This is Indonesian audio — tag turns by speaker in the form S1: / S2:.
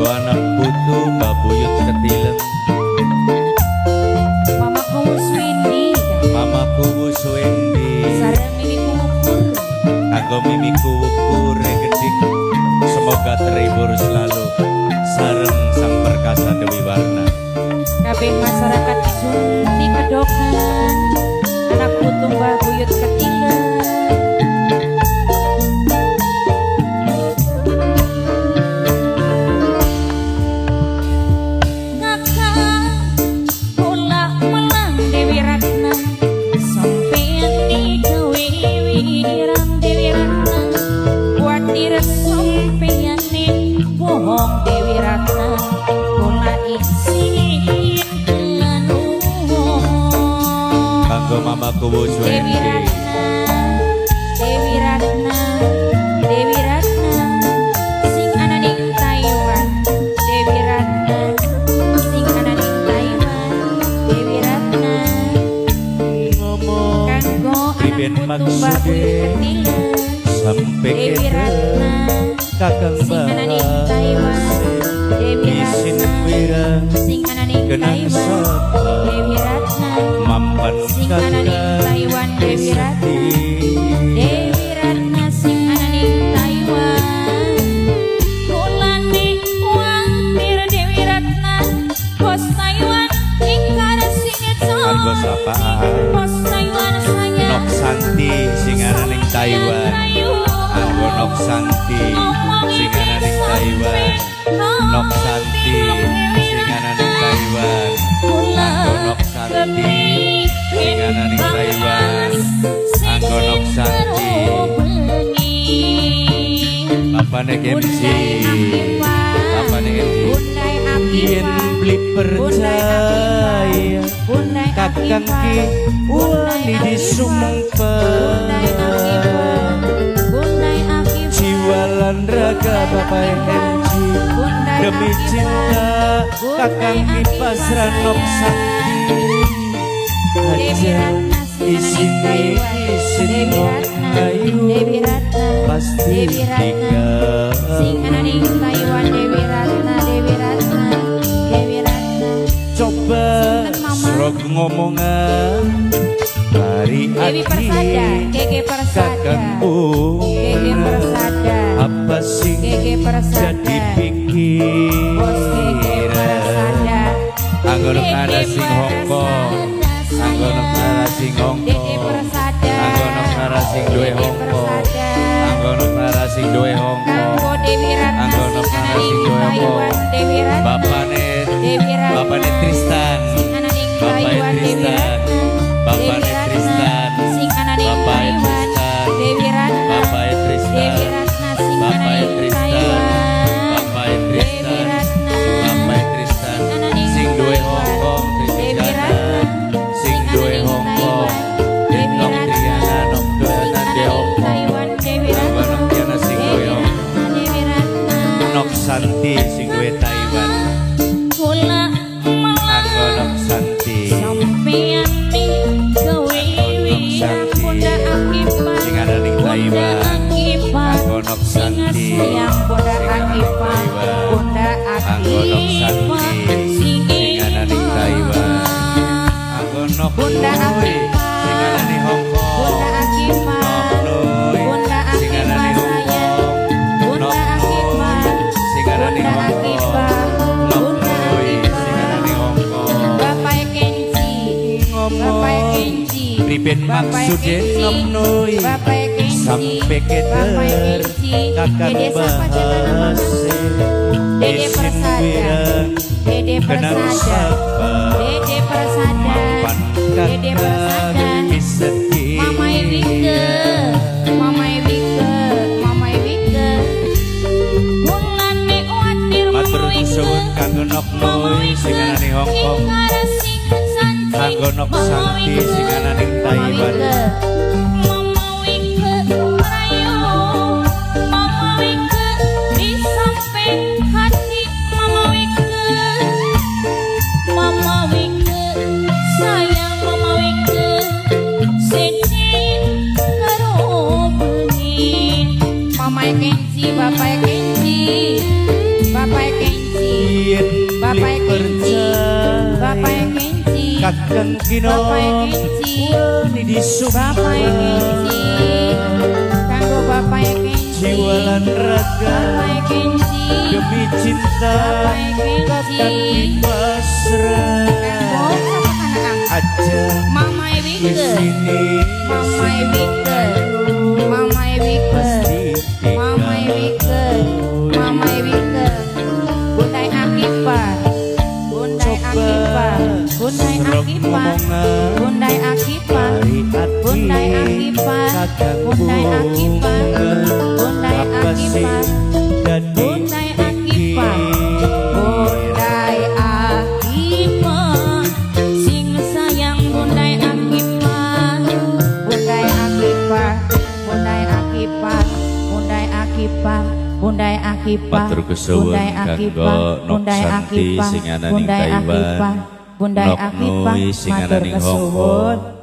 S1: Kanggo anak putu babuyut ketileng.
S2: Mamaku wis Windy.
S1: Mamaku wis Windy.
S2: Sareng mimiku ukur.
S1: Kanggo mimiku ukur gedik. Semoga terhibur selalu sareng sang perkasa Dewi Warna.
S2: Kabeh masyarakat Sunti Kedokan. Anak putu babuyut ketileng.
S1: Mamaku wis
S2: Dewi Ratna, Dewi Ratna, Dewi Ratna, sing ana ning Taiwan. Dewi Ratna, sing ana ning Taiwan. Dewi Ratna,
S1: ngomong
S2: kanggo
S1: priben
S2: anak putu babuyut
S1: sampai
S2: Dewi Ratna,
S1: kakang
S2: sing ana ning Taiwan. Dewi Ratna, sing ana ning Taiwan. Dewi Ratna,
S1: mampan
S2: sing ana ning Taiwan. Dewi Ratna, Dewi Ratna, sing ana ning Taiwan. Kulane wantir Dewi Ratna, bos Taiwan ingkar sing
S1: kanggo sapaan
S2: bos Taiwan saya
S1: Nok Santi sing ana ning Taiwan. Kanggo Nok Santi sing ana ning Taiwan. Nok Santi sing ana ning Taiwan. Kanggo Nok Santi sing ana ning Taiwan. Kanggo Nok Santi Bapane Gemsi. Bapane Gemsi. Yen beli percaya kakang ki wani disumpah jiwa lan raga bapak Enji demi cinta kakang ki pasrah Nok Sakti aja isini isin ayu pasti tinggal
S2: sing ana ning Taiwan. Dewi Ratna, Dewi Ratna, Dewi Ratna.
S1: coba serok ngomongan hari
S2: Dewi Persada, Gege Persada,
S1: kakang
S2: Gege Persada,
S1: apa sih
S2: Gege Persada,
S1: jadi pikir
S2: bos Gege Persada,
S1: anggonok ada sing Hongkong, anggonok ada sing
S2: Gege
S1: Hongkong,
S2: Persada,
S1: anggonok ada sing duwe
S2: Gege
S1: Hongkong,
S2: Persada.
S1: anggonok ada sing duwe Hongkong,
S2: Kanggo Dewi Ratna,
S1: anggonok
S2: sing ana
S1: ada sing
S2: ning
S1: duwe
S2: Taiwan.
S1: Hongkong.
S2: Dewi Ratna,
S1: Bapane,
S2: Dewi Ratna,
S1: bapane Tristan,
S2: sing ana ning
S1: bapane
S2: Taiwan. Dewi
S1: Tristan,
S2: Ratna,
S1: bapane
S2: Dewi Ratna,
S1: Tristan,
S2: sing ana ning
S1: bapane
S2: Taiwan.
S1: Tristan,
S2: Dewi Ratna,
S1: bapane Tristan,
S2: Dewi Ratna, sing ana
S1: bapane
S2: ning
S1: Tristan,
S2: Taiwan.
S1: bapane
S2: Dewi
S1: Tristan,
S2: Ratna,
S1: bapane Tristan,
S2: sing ana ning
S1: sing duwe
S2: Taiwan.
S1: Hongkong,
S2: Dewi
S1: Tristan,
S2: Ratna,
S1: sing duwe
S2: ana ning
S1: Hongkong,
S2: Taiwan. Dewi
S1: Nok
S2: Ratna,
S1: Triana, Nok
S2: sing
S1: Triana
S2: ana
S1: de
S2: ning
S1: Hongkong,
S2: Taiwan. Dewi
S1: Anggo
S2: Ratna,
S1: Nok Triana sing duwe
S2: Dewi
S1: Hongkong,
S2: Ratna, Dewi Ratna.
S1: Nok Santi sing duwe Taiwan,
S2: Kula
S1: Anggo Nok Santi
S2: sampeyan ning gawe
S1: Santi
S2: Bunda Akibat,
S1: sing ana ning Taiwan, Anggo Nok Santi
S2: sayang Bunda Akibat, Bunda
S1: Anggo Nok Santi sing ana ning Taiwan, Anggo Nok
S2: Bunda
S1: Nui sing ana ning Hongkong,
S2: Bunda Akibat,
S1: Nok Nui
S2: Bunda
S1: sing ana ning
S2: Akibat sayang,
S1: Hongkong,
S2: Bunda
S1: Nok Nui
S2: Akibat,
S1: sing ana ning
S2: Bunda
S1: Hongkong,
S2: Akibat,
S1: Nok
S2: Bunda
S1: Nui sing ana ning
S2: Akibat,
S1: Hongkong.
S2: Bapak Kenji, Bapak Kenji,
S1: Priben maksude Nok Nui
S2: Bapak Kenji,
S1: sampai keder kakang bahas
S2: Dede
S1: isin
S2: Persada,
S1: wirang
S2: Dede
S1: kenang
S2: Persada,
S1: sapa
S2: Dede Persada,
S1: mapan
S2: Dede Persada,
S1: kakang miseki
S2: Mama Ewike, Mama Ewike, Mama Ewike. Mulane watir
S1: matur suwun kanggo Nok Nui sing ana ning Hongkong, kanggo Nok Santi sing ana ning Taiwan,
S2: Mama Wike rayo, Mama Wike di samping hati Mama Wike, Mama Wike sayang Mama Wike, sedih karo bengi. Mama Kenji, Bapak Kenji, Bapak Kenji.
S1: Kakang Kino
S2: Bapak Kenci
S1: wani disumpah
S2: Bapak Kenci kanggo Bapak Kenci
S1: jiwa lan raga
S2: Bapak Kenci
S1: demi cinta
S2: Bapak
S1: takkan
S2: Kenci
S1: dipasrah
S2: kanggo sapa anak
S1: aja
S2: Mama
S1: di
S2: Ewike
S1: sini
S2: Mama Ewike Mama Ewike
S1: pasti
S2: Mama Ewike Mama Ewike Bundai Akipa Bundai Akipa Bundai Akipa Bundai Akipa Bundai Akipa Bundai Akipa Bundai Akipa Bundai Akipa Bundai Akipa sing sayang Bundai Akipa Bundai Akipa Bundai Akipa Bundai Akipa Bundai Akipa
S1: Matur kesuwun
S2: Bundai Akipa
S1: kanggo
S2: Bundai
S1: Noksanti
S2: Akipa
S1: sing ana ning
S2: Bundai
S1: Taiwan
S2: Akipa Bundai
S1: Nok
S2: Akipa
S1: Nui sing ana
S2: matur
S1: ning Hong
S2: kesuwun
S1: Kong